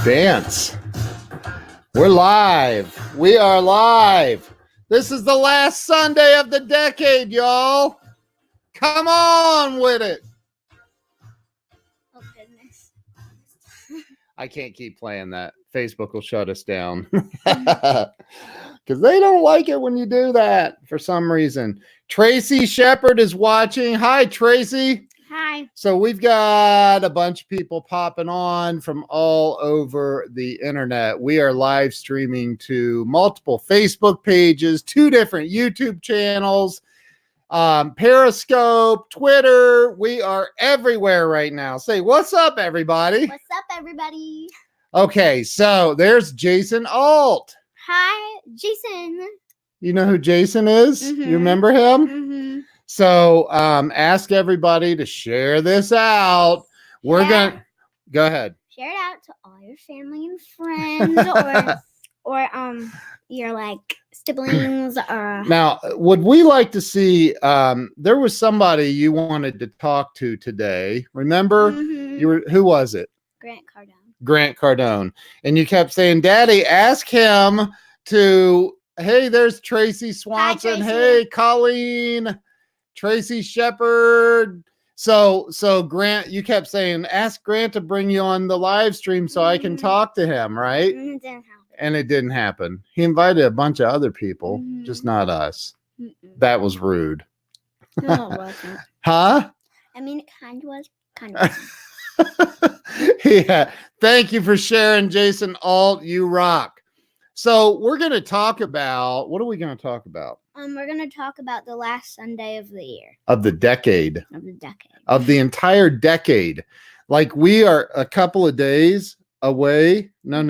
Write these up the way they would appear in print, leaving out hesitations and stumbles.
dance. We're live. We are live. This is the last Sunday of the decade, y'all. Come on with it. Oh, goodness. I can't keep playing that. Facebook will shut us down. Because they don't like it when you do that for some reason. Tracy Shepard is watching. Hi, Tracy. Hi. So we've got a bunch of people popping on from all over the internet. We are live streaming to multiple Facebook pages, 2 different YouTube channels, Periscope, Twitter. We are everywhere right now. Say, what's up, everybody? What's up, everybody? Okay, so there's Jason Ault. Hi, Jason. You know who Jason is? Mhm. You remember him? Mm-hmm. So ask everybody to share this out. We're going to go ahead. Share it out to all your family and friends or your like siblings or Now, would we like to see there was somebody you wanted to talk to today. Remember? Mhm. Who was it? Grant Cardone. Grant Cardone. And you kept saying, Daddy, ask him to, hey, there's Tracy Swanson. Tracy. Hey, Colleen, Tracy Shepard. So Grant, you kept saying, ask Grant to bring you on the live stream so I can talk to him, right? It didn't happen. And it didn't happen. He invited a bunch of other people, Mhm. just not us. Mm-mm. That was rude. No, it wasn't. Huh? I mean, it kind of was. Kind of wasn't. Yeah. Thank you for sharing, Jason Ault. You rock. So we're going to talk about, what are we going to talk about? We're gonna talk about the last Sunday of the year. Of the decade. Of the decade. Of the entire decade. Like we are a couple of days away. No.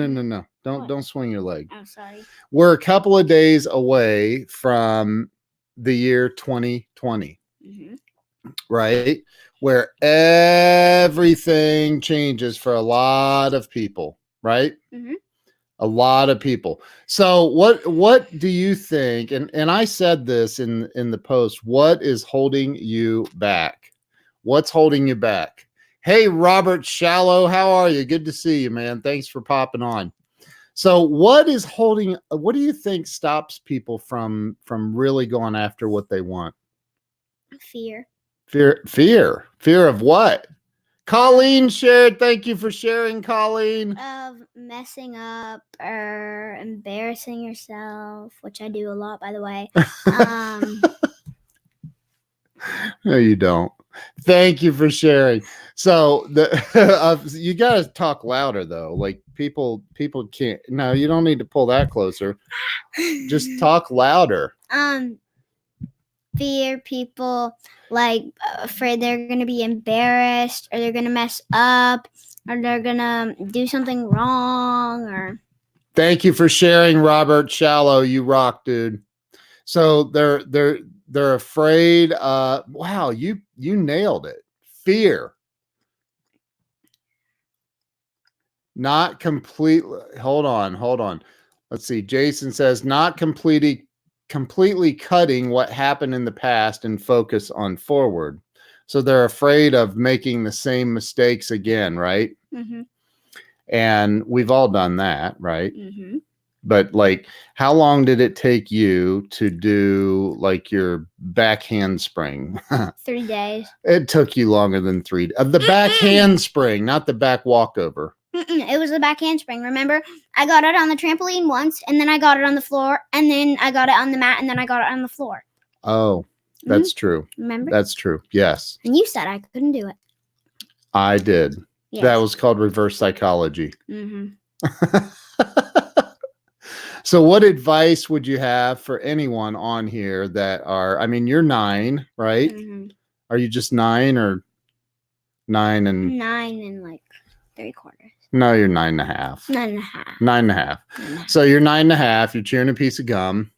Don't swing your leg. Oh, sorry. We're a couple of days away from the year 2020. Mm-hmm. Right? Where everything changes for a lot of people, right? Mm-hmm. A lot of people. So what do you think? And I said this in the post, what is holding you back? What's holding you back? Hey, Robert Shallow, how are you? Good to see you, man. Thanks for popping on. So what do you think stops people from really going after what they want? Fear. Fear of what? Colleen shared. Thank you for sharing, Colleen. Of messing up or embarrassing yourself, which I do a lot, by the way. No, you don't. Thank you for sharing. So you got to talk louder though. Like people can't. No, you don't need to pull that closer. Just talk louder. Fear, people like afraid they're gonna be embarrassed or they're gonna mess up or they're gonna do something wrong or. Thank you for sharing, Robert Shallow. You rock, dude. So they're afraid. Wow, you nailed it. Fear. Not completely. Hold on. Let's see. Jason says not completely cutting what happened in the past and focus on forward. So they're afraid of making the same mistakes again, right? Mm-hmm. And we've all done that, right? Mm-hmm. But like, how long did it take you to do like your back handspring? 3 days. It took you longer than 3 of the back handspring, not the back walkover. It was the back handspring. Remember, I got it on the trampoline once, and then I got it on the floor, and then I got it on the mat, and then I got it on the floor. Oh, that's true. Remember? That's true. Yes. And you said I couldn't do it. I did. Yes. That was called reverse psychology. Mm-hmm. So what advice would you have for anyone on here that are, I mean, you're 9, right? Mm-hmm. Are you just 9 or 9 and 9 and like 3/4? No, you're 9.5. 9.5. 9.5. So you're 9.5. You're chewing a piece of gum.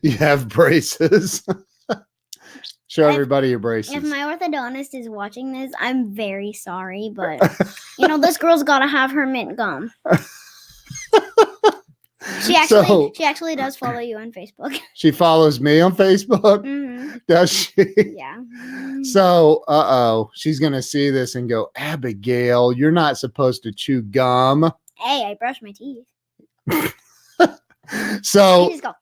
You have braces. Show everybody your braces. If my orthodontist is watching this, I'm very sorry, but this girl's got to have her mint gum. She actually does follow you on Facebook. She follows me on Facebook. Mm-hmm. Does she? Yeah. So, she's gonna see this and go, Abigail, you're not supposed to chew gum. Hey, I brush my teeth. So, Just go.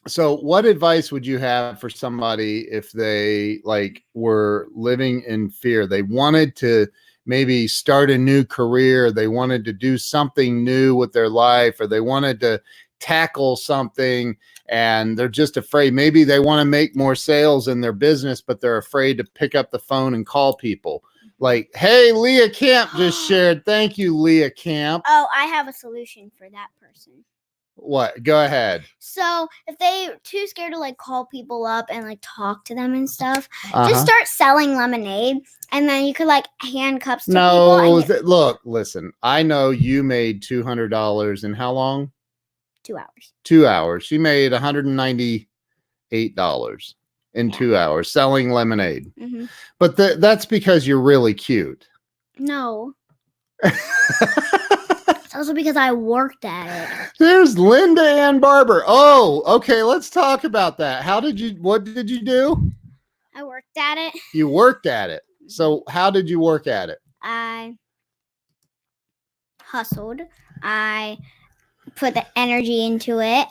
so what advice would you have for somebody if they like were living in fear? They wanted to maybe start a new career, they wanted to do something new with their life, or they wanted to tackle something and they're just afraid. Maybe they want to make more sales in their business, but they're afraid to pick up the phone and call people. Like, hey, Leah Camp just shared. Thank you, Leah Camp. Oh, I have a solution for that person. What? Go ahead. So if they're too scared to like call people up and like talk to them and stuff, just start selling lemonade, and then you could like hand cups to people. Look, listen. I know you made $200 in how long? 2 hours. 2 hours. She made $198 in 2 hours selling lemonade. Mm-hmm. But that's because you're really cute. No. It's also because I worked at it. There's Linda Ann Barber. Oh, okay. Let's talk about that. What did you do? I worked at it. You worked at it. So how did you work at it? I hustled. I put the energy into it.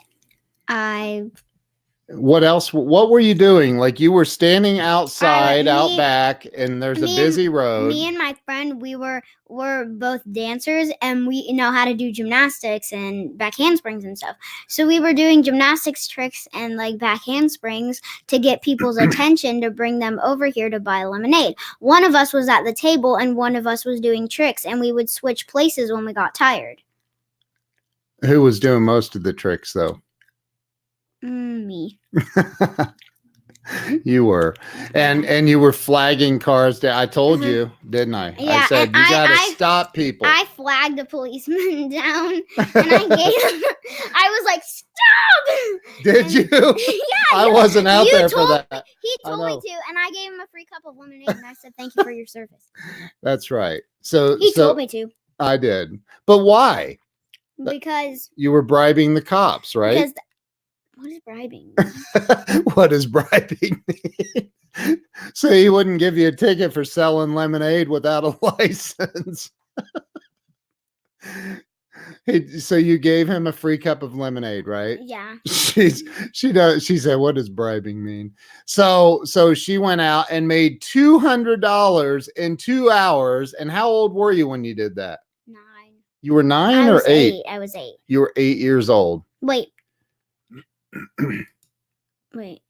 What else? What were you doing? Like you were standing outside, out back, and there's a busy road. Me and my friend, we're both dancers, and we know how to do gymnastics and back handsprings and stuff. So we were doing gymnastics tricks and like back handsprings to get people's attention to bring them over here to buy lemonade. One of us was at the table, and one of us was doing tricks, and we would switch places when we got tired. Who was doing most of the tricks, though? Me. You were, and you were flagging cars down. I told you, didn't I? Yeah, I said you gotta stop people. I flagged a policeman down, and I gave him. I was like, "Stop!" Did you? Yeah, I wasn't out there for that. He told me to, and I gave him a free cup of lemonade, and I said, "Thank you for your service." That's right. So he told me to. I did, but why? Because you were bribing the cops, right? Because what is bribing? What does bribing mean? So he wouldn't give you a ticket for selling lemonade without a license. So you gave him a free cup of lemonade, right? Yeah. She said, what does bribing mean? So she went out and made $200 in 2 hours. And how old were you when you did that? 9. You were 9 or 8? I was 8. You were 8 years old. Wait. Actually.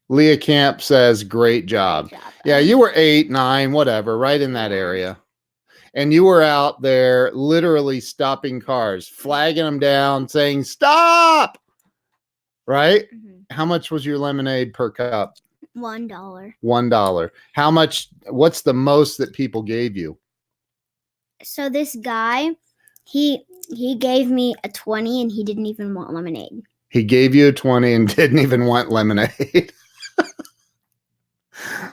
Leah Camp says, great job. Yeah, you were 8, 9, whatever, right in that area. And you were out there literally stopping cars, flagging them down, saying, stop. Right? Mm-hmm. How much was your lemonade per cup? $1. $1. How much? What's the most that people gave you? So this guy, he gave me a 20 and he didn't even want lemonade. He gave you a 20 and didn't even want lemonade.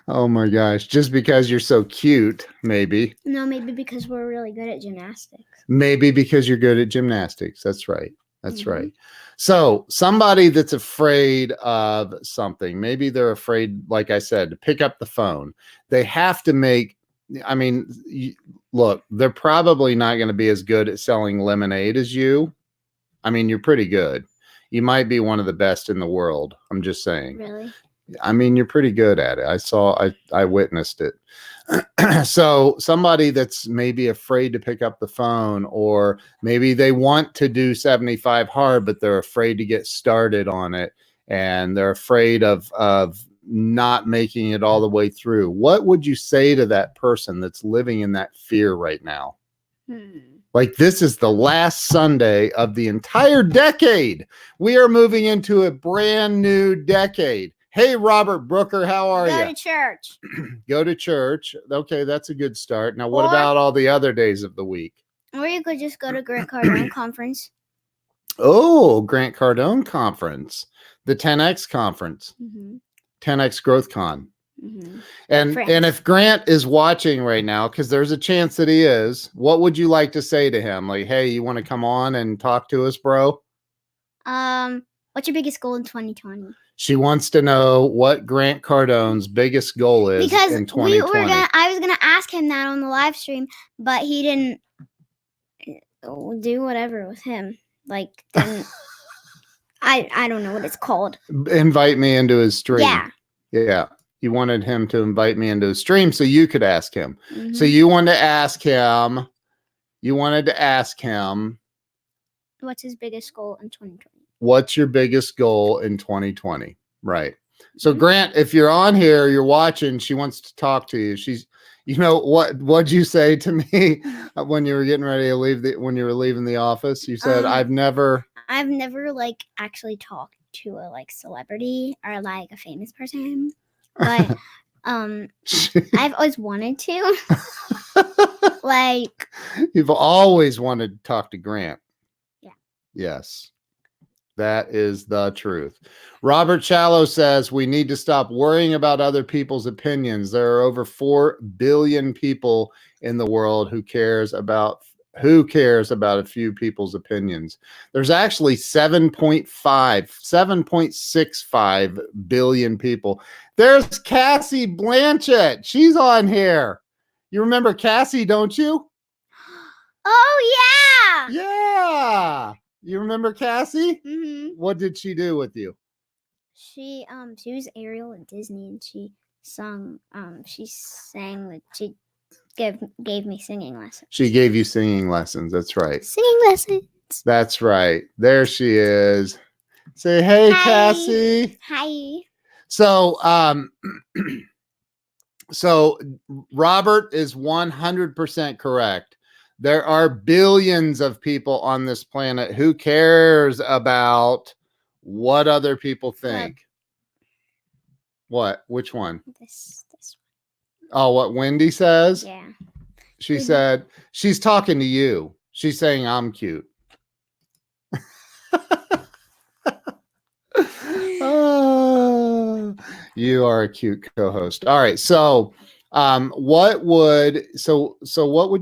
Oh my gosh. Just because you're so cute, maybe. No, maybe because we're really good at gymnastics. Maybe because you're good at gymnastics. That's right. That's right. So somebody that's afraid of something, maybe they're afraid, like I said, to pick up the phone. They have to make, I mean, look, they're probably not going to be as good at selling lemonade as you. I mean, you're pretty good. You might be one of the best in the world. I'm just saying. Really? I mean, you're pretty good at it. I witnessed it. So somebody that's maybe afraid to pick up the phone, or maybe they want to do 75 hard, but they're afraid to get started on it. And they're afraid of not making it all the way through. What would you say to that person that's living in that fear right now? Like, this is the last Sunday of the entire decade. We are moving into a brand new decade. Hey, Robert Brooker, how are you? Go to church. Go to church. Okay, that's a good start. Now, what about all the other days of the week? Or you could just go to Grant Cardone Conference. Oh, Grant Cardone Conference. The 10X Conference. 10X Growth Con. Mm-hmm. And Friends. if Grant is watching right now, because there's a chance that he is, what would you like to say to him? Like, hey, you want to come on and talk to us, bro? What's your biggest goal in 2020? She wants to know what Grant Cardone's biggest goal is Because in 2020. I was gonna ask him that on the live stream, but he didn't do whatever with him. Like, didn't, I don't know what it's called. Invite me into his stream. Yeah. Yeah. You wanted him to invite me into his stream so you could ask him. Mhm. So you wanted to ask him. You wanted to ask him. What's his biggest goal in 2020? What's your biggest goal in 2020? Right. So Mhm. Grant, if you're on here, you're watching, she wants to talk to you. She's, you know, what'd you say to me when you were getting ready to leave when you were leaving the office? You said, I've never like actually talked to a like celebrity or like a famous person, but I've always wanted to. Like, you've always wanted to talk to Grant. Yeah. Yes. That is the truth. Robert Shallow says we need to stop worrying about other people's opinions. There are over 4 billion people in the world who cares about a few people's opinions. There's actually 7.65 billion people. There's Cassie Blanchette. She's on here. You remember Cassie, don't you? oh yeah. Yeah. You remember Cassie? Mm-hmm. What did she do with you? She was Ariel at Disney, and she sang that she gave me singing lessons. She gave you singing lessons. That's right. Singing lessons. That's right. There she is. Say hey, Hi. Cassie. Hi. So so Robert is 100% correct. There are billions of people on this planet. Who cares about what other people think? What? Which one? This one. Oh, what Wendy says? Yeah. She said, she's talking to you. She's saying I'm cute. Oh, you are a cute co-host. All right. So what would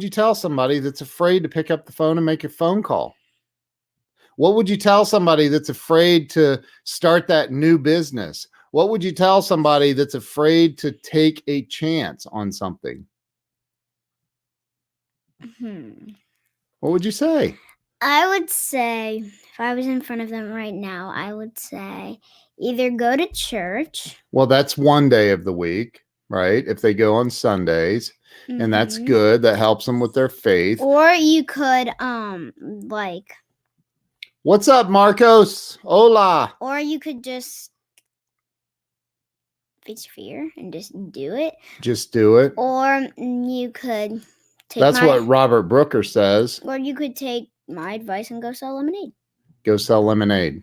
you tell somebody that's afraid to pick up the phone and make a phone call? What would you tell somebody that's afraid to start that new business? What would you tell somebody that's afraid to take a chance on something? What would you say? I would say, if I was in front of them right now, I would say either go to church. Well, that's one day of the week, right? If they go on Sundays, and that's good. That helps them with their faith. Or you could, like... What's up, Marcos? Hola. Or you could just face fear and just do it. Just do it. Or you could take That's what Robert Brooker says. Or you could take my advice and go sell lemonade. Go sell lemonade.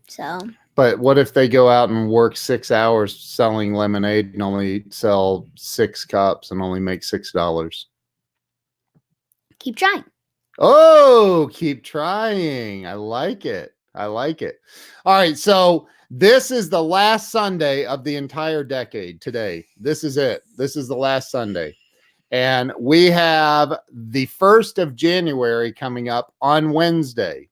So. But what if they go out and work 6 hours selling lemonade and only sell 6 cups and only make $6? Keep trying. Oh, keep trying. I like it. I like it. All right. So this is the last Sunday of the entire decade today. This is it. This is the last Sunday. And we have the 1st of January coming up on Wednesday.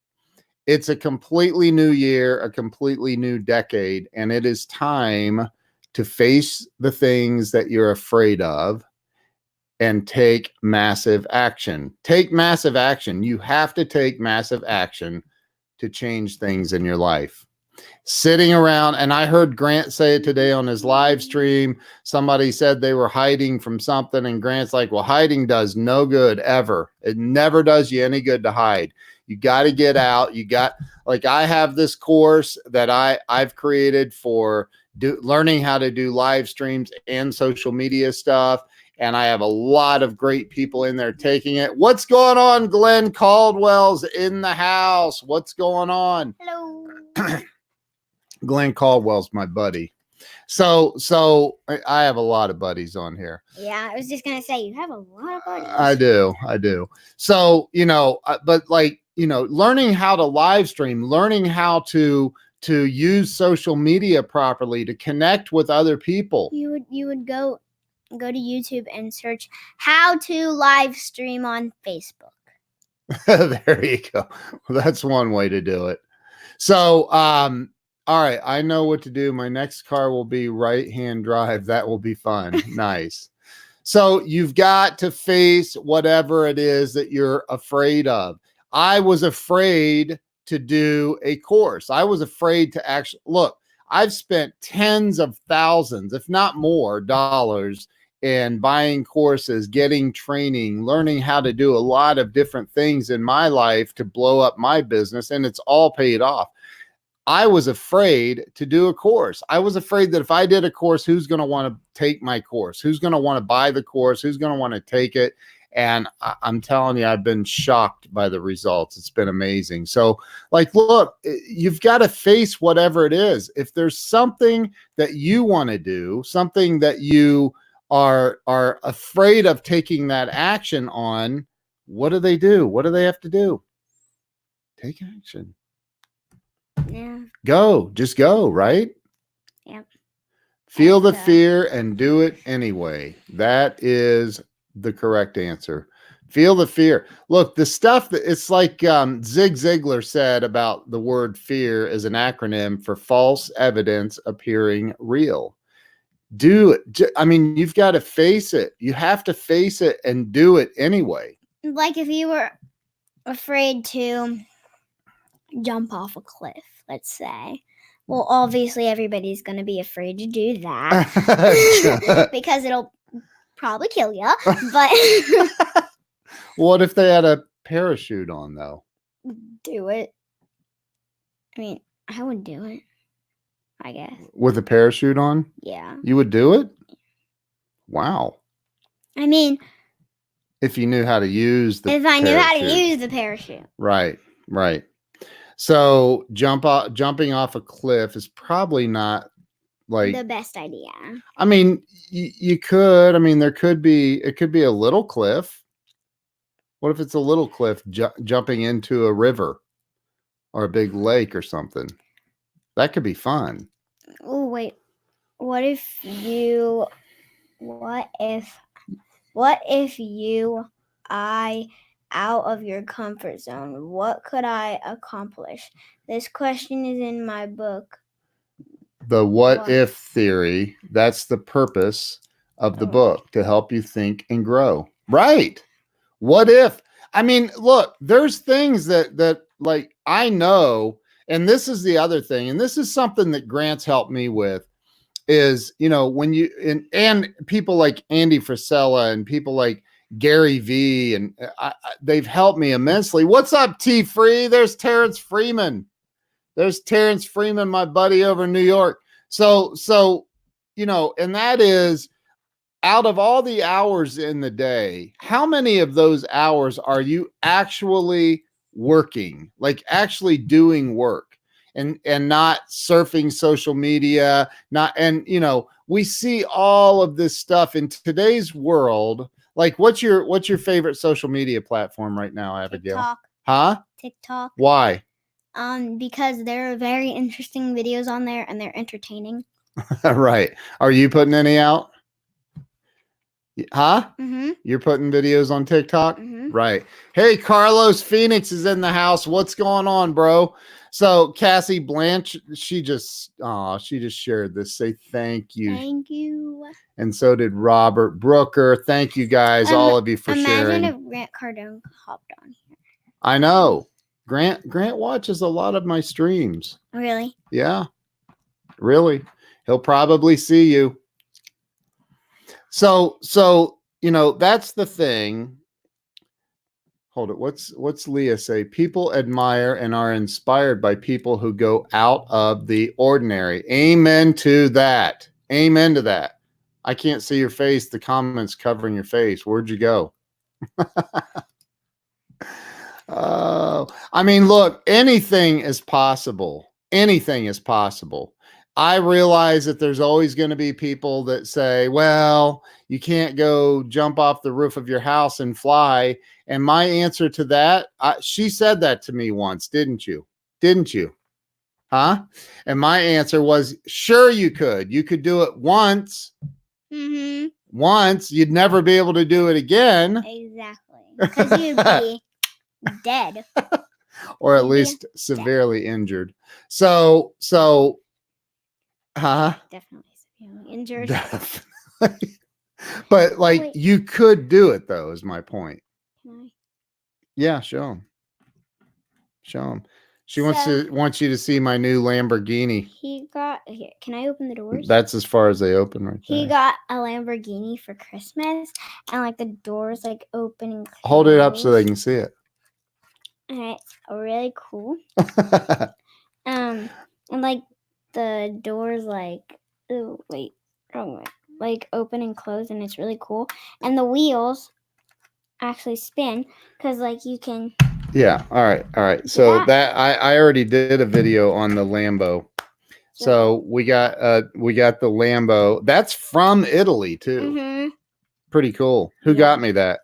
It's a completely new year, a completely new decade, and it is time to face the things that you're afraid of and take massive action. Take massive action. You have to take massive action to change things in your life. Sitting around, and I heard Grant say it today on his live stream. Somebody said they were hiding from something, and Grant's like, well, hiding does no good ever. It never does you any good to hide. You got to get out. You got, like, I have this course that I've created for learning how to do live streams and social media stuff. And I have a lot of great people in there taking it. What's going on? Glenn Caldwell's in the house. What's going on? Hello. Glenn Caldwell's my buddy. So I have a lot of buddies on here. Yeah, I was just going to say, you have a lot of buddies. I do. So, but like, learning how to live stream, learning how to to use social media properly, to connect with other people. You would go to YouTube and search how to live stream on Facebook. There you go. Well, that's one way to do it. So, all right, I know what to do. My next car will be right-hand drive. That will be fun. Nice. So you've got to face whatever it is that you're afraid of. I was afraid to do a course. I was afraid to actually look. I've spent tens of thousands, if not more, dollars in buying courses, getting training, learning how to do a lot of different things in my life to blow up my business, and it's all paid off. I was afraid to do a course. I was afraid that if I did a course, who's going to want to take my course? Who's going to want to buy the course? Who's going to want to take it? And I'm telling you, I've been shocked by the results. It's been amazing. So, like, look, you've got to face whatever it is. If there's something that you want to do, something that you are afraid of taking that action on, what do they do? What do they have to do? Take action. Yeah. Just go, right? Yep. Feel the fear and do it anyway. That is the correct answer. Feel the fear. Look, the stuff that it's like Zig Ziglar said about the word fear is an acronym for false evidence appearing real. Do it. I mean, you've got to face it. You have to face it and do it anyway. Like if you were afraid to jump off a cliff, let's say. Well, obviously everybody's going to be afraid to do that because it'll probably kill you. But what if they had a parachute on, though? Do it. I mean, I would do it, I guess. With a parachute on? Yeah. You would do it? Wow. I mean, if you knew how to use the if I knew how to use the parachute. Right. So jumping off a cliff is probably not like the best idea. I mean, you could. I mean, it could be a little cliff. What if it's a little cliff jumping into a river or a big lake or something? That could be fun. Oh wait, what if you out of your comfort zone? What could I accomplish? This question is in my book. The what if theory. That's the purpose of the book, to help you think and grow. Right. What if? I mean, look, there's things that like I know, and this is the other thing, and this is something that Grant's helped me with, is, when you, and people like Andy Frisella and people like Gary V, and they've helped me immensely. What's up, T Free? There's Terrence Freeman. My buddy over in New York. So, and that is, out of all the hours in the day, how many of those hours are you actually working, like actually doing work and not surfing social media, we see all of this stuff in today's world. Like, what's your favorite social media platform right now, Abigail? TikTok. Huh? TikTok. Why? Because there are very interesting videos on there and they're entertaining. Right. Are you putting any out? Huh? Mm-hmm. You're putting videos on TikTok? Mm-hmm. Right. Hey, Carlos Phoenix is in the house. What's going on, bro? So Cassie Blanchette, she just shared this. Say thank you. Thank you. And so did Robert Brooker. Thank you guys, all of you, for sharing. Imagine if Grant Cardone hopped on here. I know. Grant watches a lot of my streams. Really? Yeah. Really. He'll probably see you. So, that's the thing. Hold it. What's Leah say? People admire and are inspired by people who go out of the ordinary. Amen to that. Amen to that. I can't see your face. The comments covering your face. Where'd you go? I mean, look, anything is possible. Anything is possible. I realize that there's always going to be people that say, well, you can't go jump off the roof of your house and fly. And my answer to that, she said that to me once, didn't you? Didn't you? Huh? And my answer was, sure you could. You could do it once. Mm-hmm. Once. You'd never be able to do it again. Exactly. Because you'd be dead. Or at You'd be least severely injured. So, definitely severely injured. Definitely. But like, Wait. you could do it though, is my point. Can I? Yeah, show him. Show him. She So- wants you to see my new Lamborghini. He got here. Can I open the doors? That's as far as they open right there. He got a Lamborghini for Christmas, and like the doors like open and close. Hold it up so they can see it. And it's really cool. And like the doors like wrong way. Like open and close, and it's really cool. And the wheels actually spin because like you can. Yeah. All right. So that I already did a video on the Lambo. So we got the Lambo. That's from Italy too. Mm-hmm. Pretty cool. Who got me that?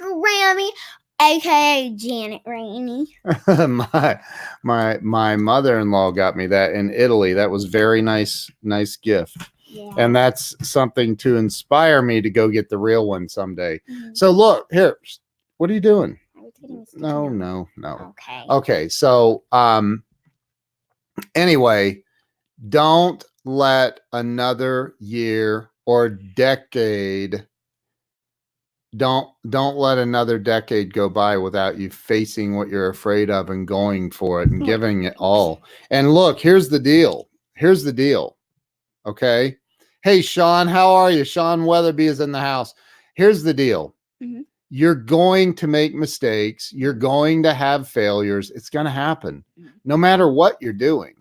Grammy, aka Janet Rainey. my mother-in-law got me that in Italy. That was very nice gift. Yeah. And that's something to inspire me to go get the real one someday. Mm-hmm. So look here. What are you doing? I was getting a sticky No. note. Okay. So anyway, don't let another year or decade don't let another decade go by without you facing what you're afraid of and going for it and giving it all. And look, here's the deal. Okay. Hey, Sean, how are you? Sean Weatherby is in the house. Here's the deal. Mm-hmm. You're going to make mistakes. You're going to have failures. It's going to happen no matter what you're doing,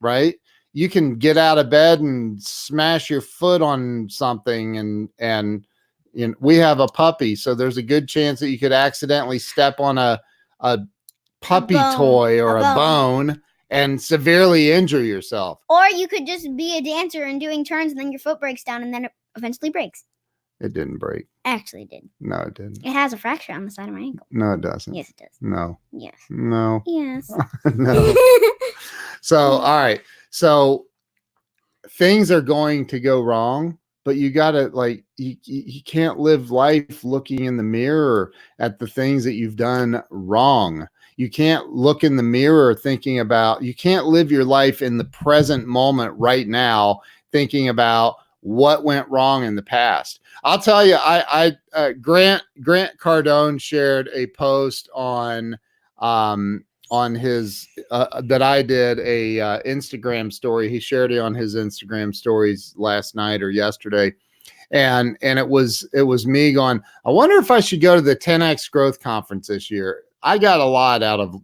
right? You can get out of bed and smash your foot on something and you know, we have a puppy, so there's a good chance that you could accidentally step on a puppy toy or a bone and severely injure yourself. Or you could just be a dancer and doing turns and then your foot breaks down and then it eventually breaks. It didn't break. Actually it did. No, it didn't. It has a fracture on the side of my ankle. No, it doesn't. Yes, it does. No. Yes. No. Yes. No. So, all right. So things are going to go wrong, but you gotta you can't live life looking in the mirror at the things that you've done wrong. You can't look in the mirror thinking about, you can't live your life in the present moment right now thinking about what went wrong in the past. I'll tell you, Grant Cardone shared a post on his that I did a Instagram story. He shared it on his Instagram stories last night or yesterday. And it was me going, I wonder if I should go to the 10X growth conference this year. I got a lot out of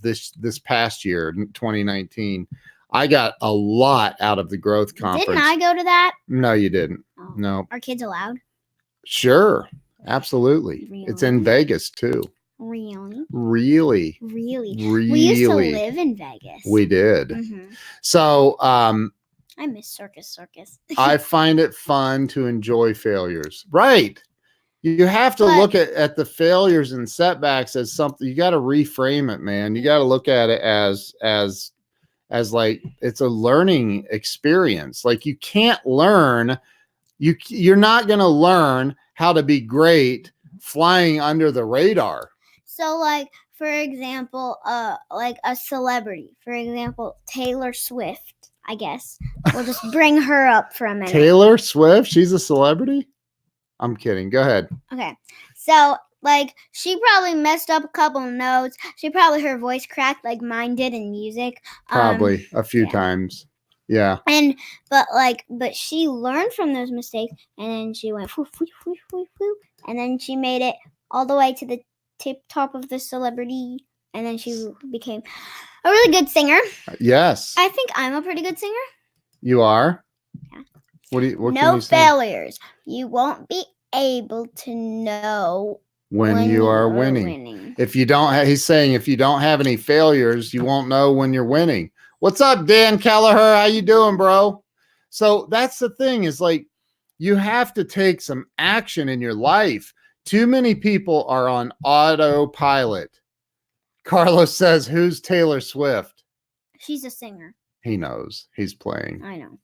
this past year, 2019. I got a lot out of the growth conference. Didn't I go to that? No, you didn't. Oh. No. Are kids allowed? Sure. Absolutely. Really? It's in Vegas too. Really? Really? Really? We used to live in Vegas. We did. Mm-hmm. So I miss circus. I find it fun to enjoy failures. Right. You have to look at the failures and setbacks as something. You got to reframe it, man. You got to look at it as like it's a learning experience. Like you can't learn, you're not going to learn how to be great flying under the radar. So like, for example, like a celebrity, for example, Taylor Swift, I guess. We'll just bring her up for a minute. Taylor Swift? She's a celebrity? I'm kidding. Go ahead. Okay. So like she probably messed up a couple notes. She probably her voice cracked like mine did in music. Probably a few times. Yeah. But she learned from those mistakes and then she went whoo, whoo, whoo, whoo, whoo, and then she made it all the way to the top of the celebrity and then she became a really good singer. Yes. I think I'm a pretty good singer. You are? Yeah. What no can you say? failures. You won't be able to know when you are winning. If you don't he's saying if you don't have any failures, you won't know when you're winning. What's up, Dan Kelleher? How you doing, bro? So that's the thing is like you have to take some action in your life. Too many people are on autopilot. Carlos says, who's Taylor Swift? She's a singer. He knows. He's playing. I know.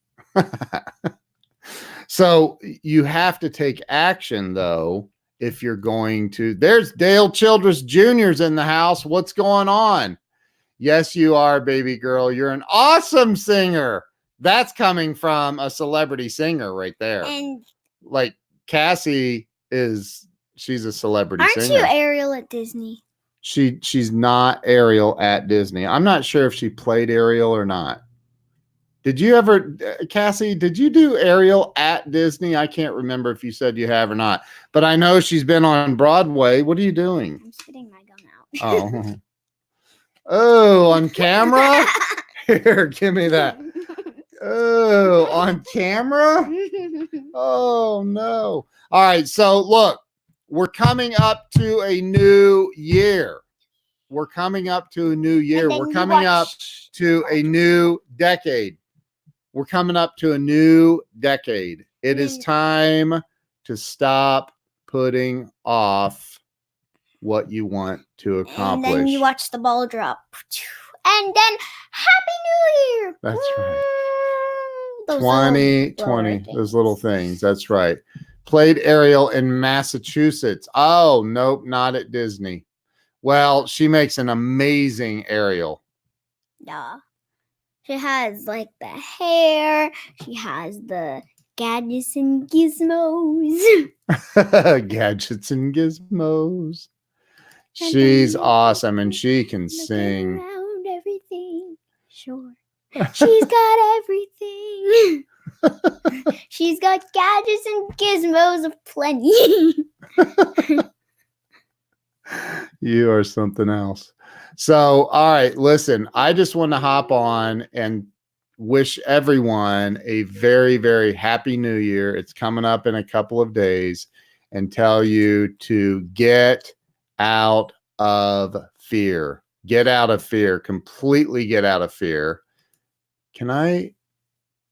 So you have to take action, though, if you're going to. There's Dale Childress Jr.'s in the house. What's going on? Yes, you are, baby girl. You're an awesome singer. That's coming from a celebrity singer right there. And like Cassie she's a celebrity aren't singer. you Ariel at Disney? She's not Ariel at Disney. I'm not sure if she played Ariel or not. Did you ever, Cassie, did you do Ariel at Disney? I can't remember if you said you have or not, but I know she's been on Broadway. What are you doing? I'm spitting my gum out. Oh. Oh, on camera? Here, give me that. Oh, on camera? Oh, no. All right, so look, we're coming up to a new year. We're coming up to a new year. We're coming up to a new decade. We're coming up to a new decade. It is time to stop putting off what you want to accomplish. And then you watch the ball drop. And then Happy New Year. That's right. Those 2020, those little things. That's right. Played Ariel in Massachusetts. Oh, nope, not at Disney. Well, she makes an amazing Ariel. Yeah. She has like the hair. She has the gadgets and gizmos. Gadgets and gizmos. She's awesome, and she can sing. Around everything. Sure. She's got everything. She's got gadgets and gizmos of plenty. You are something else. So, all right, listen, I just want to hop on and wish everyone a very, very happy new year. It's coming up in a couple of days, and tell you to get out of fear. Get out of fear. Completely get out of fear. Can I?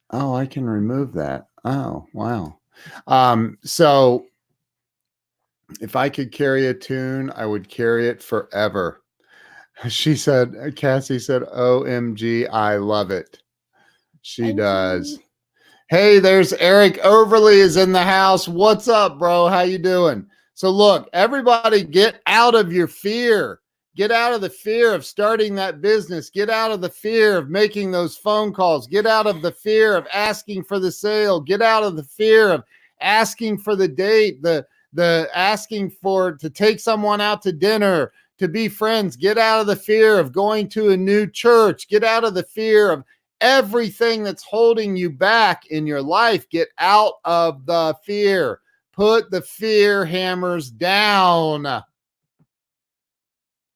Oh, I can remove that. Oh, wow. So if I could carry a tune, I would carry it forever. She said, Cassie said, OMG, I love it. She does. Hey, there's Eric Overly is in the house. What's up, bro? How you doing? So look, everybody get out of your fear. Get out of the fear of starting that business. Get out of the fear of making those phone calls. Get out of the fear of asking for the sale. Get out of the fear of asking for the date, the asking to take someone out to dinner, to be friends. Get out of the fear of going to a new church. Get out of the fear of everything that's holding you back in your life. Get out of the fear. Put the fear hammers down.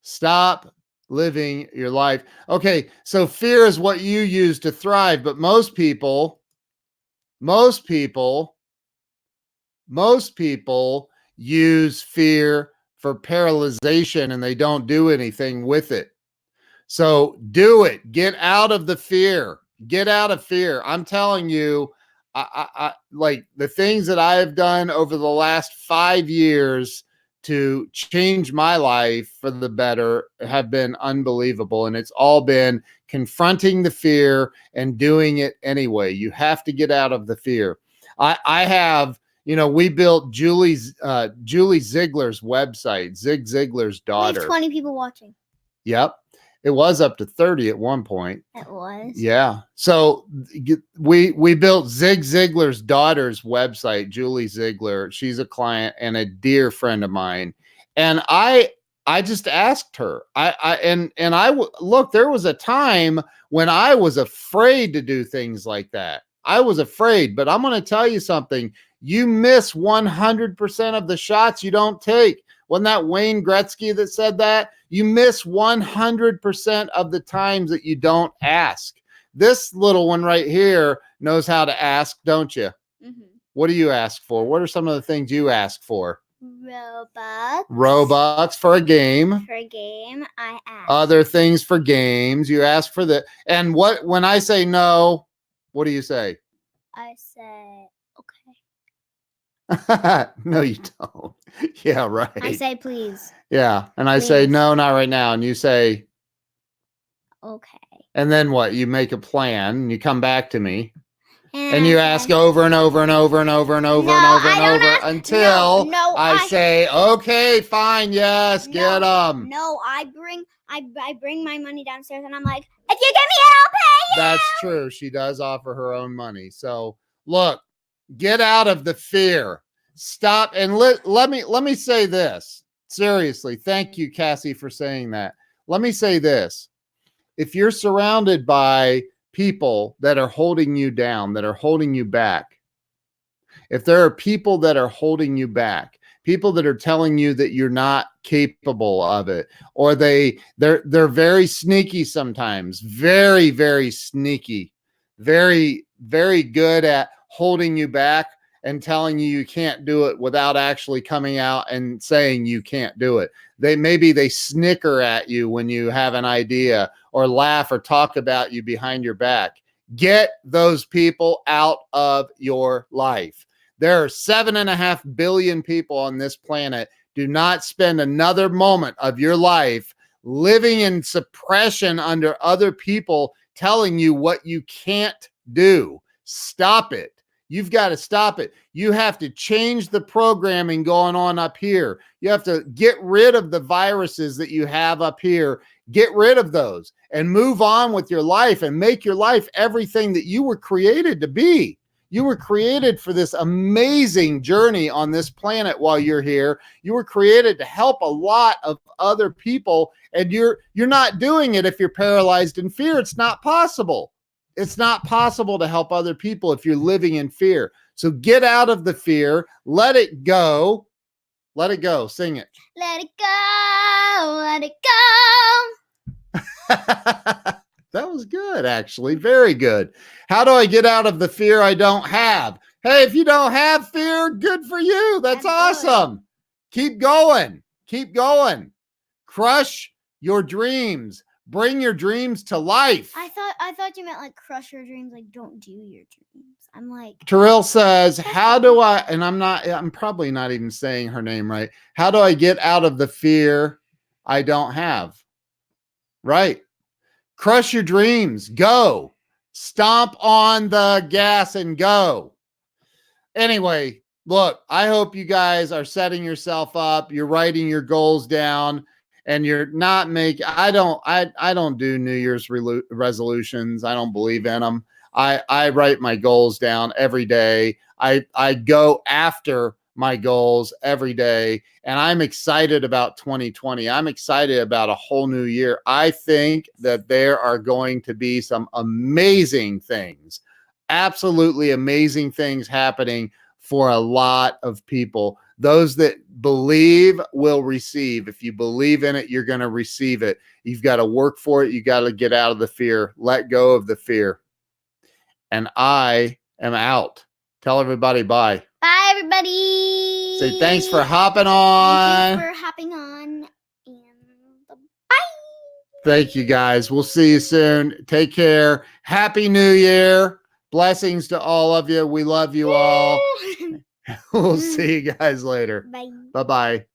Stop living your life. Okay, so fear is what you use to thrive, but most people use fear for paralyzation, and they don't do anything with it. So do it. Get out of the fear. Get out of fear. I'm telling you, I like the things that I have done over the last 5 years to change my life for the better have been unbelievable. And it's all been confronting the fear and doing it anyway. You have to get out of the fear. I have, we built Julie Ziegler's website, Zig Ziglar's daughter. There's 20 people watching. Yep. It was up to 30 at one point. It was. Yeah. So we built Zig Ziglar's daughter's website, Julie Ziegler. She's a client and a dear friend of mine. And I just asked her. Look, there was a time when I was afraid to do things like that. I was afraid, but I'm going to tell you something. You miss 100% of the shots you don't take. Wasn't that Wayne Gretzky that said that? You miss 100% of the times that you don't ask. This little one right here knows how to ask, don't you? Mm-hmm. What do you ask for? What are some of the things you ask for? Robux. Robux for a game. For a game, I ask. Other things for games. You ask for and when I say no, what do you say? I say, okay. No, you don't. Yeah, right. I say, please. Yeah. And I say, no, not right now. And you say, okay. And then what? You make a plan and you come back to me and I you said, ask over and over and over and over and over No, and over I and don't over ask- until no, I say, okay, fine, yes, get them. No, I bring my money downstairs and I'm like, if you give me it, I'll pay you. That's true. She does offer her own money. So look, get out of the fear. Stop and let me say this. Seriously, thank you, Cassie, for saying that. Let me say this. If you're surrounded by people that are holding you down, that are holding you back, if there are people that are holding you back, people that are telling you that you're not capable of it, or they're very sneaky sometimes, very, very sneaky, very, very good at holding you back and telling you you can't do it without actually coming out and saying you can't do it. Maybe they snicker at you when you have an idea or laugh or talk about you behind your back. Get those people out of your life. There are 7.5 billion people on this planet. Do not spend another moment of your life living in suppression under other people telling you what you can't do. Stop it. You've got to stop it. You have to change the programming going on up here. You have to get rid of the viruses that you have up here. Get rid of those and move on with your life and make your life everything that you were created to be. You were created for this amazing journey on this planet while you're here. You were created to help a lot of other people, and you're not doing it if you're paralyzed in fear. It's not possible. It's not possible to help other people if you're living in fear. So get out of the fear. Let it go. Let it go. Sing it. Let it go. Let it go. That was good, actually. Very good. How do I get out of the fear I don't have? Hey, if you don't have fear, good for you. That's awesome. Keep going. Keep going. Crush your dreams. Bring your dreams to life. I thought you meant like crush your dreams, like don't do your dreams. I'm like, Terrell says, how do I, and I'm probably not even saying her name right. How do I get out of the fear I don't have? Right. Crush your dreams. Go. Stomp on the gas and go. Anyway, look, I hope you guys are setting yourself up. You're writing your goals down and you're not making, I don't do New Year's resolutions. I don't believe in them. I write my goals down every day. I go after my goals every day. And I'm excited about 2020. I'm excited about a whole new year. I think that there are going to be some amazing things, absolutely amazing things happening for a lot of people. Those that believe will receive. If you believe in it, you're going to receive it. You've got to work for it. You got to get out of the fear. Let go of the fear. And I am out. Tell everybody bye. bye everybody. Say thanks for hopping on. Thank you for hopping on. And bye. Thank you guys. We'll see you soon. Take care. Happy New Year. Blessings to all of you. We love you all. We'll see you guys later. Bye. Bye-bye.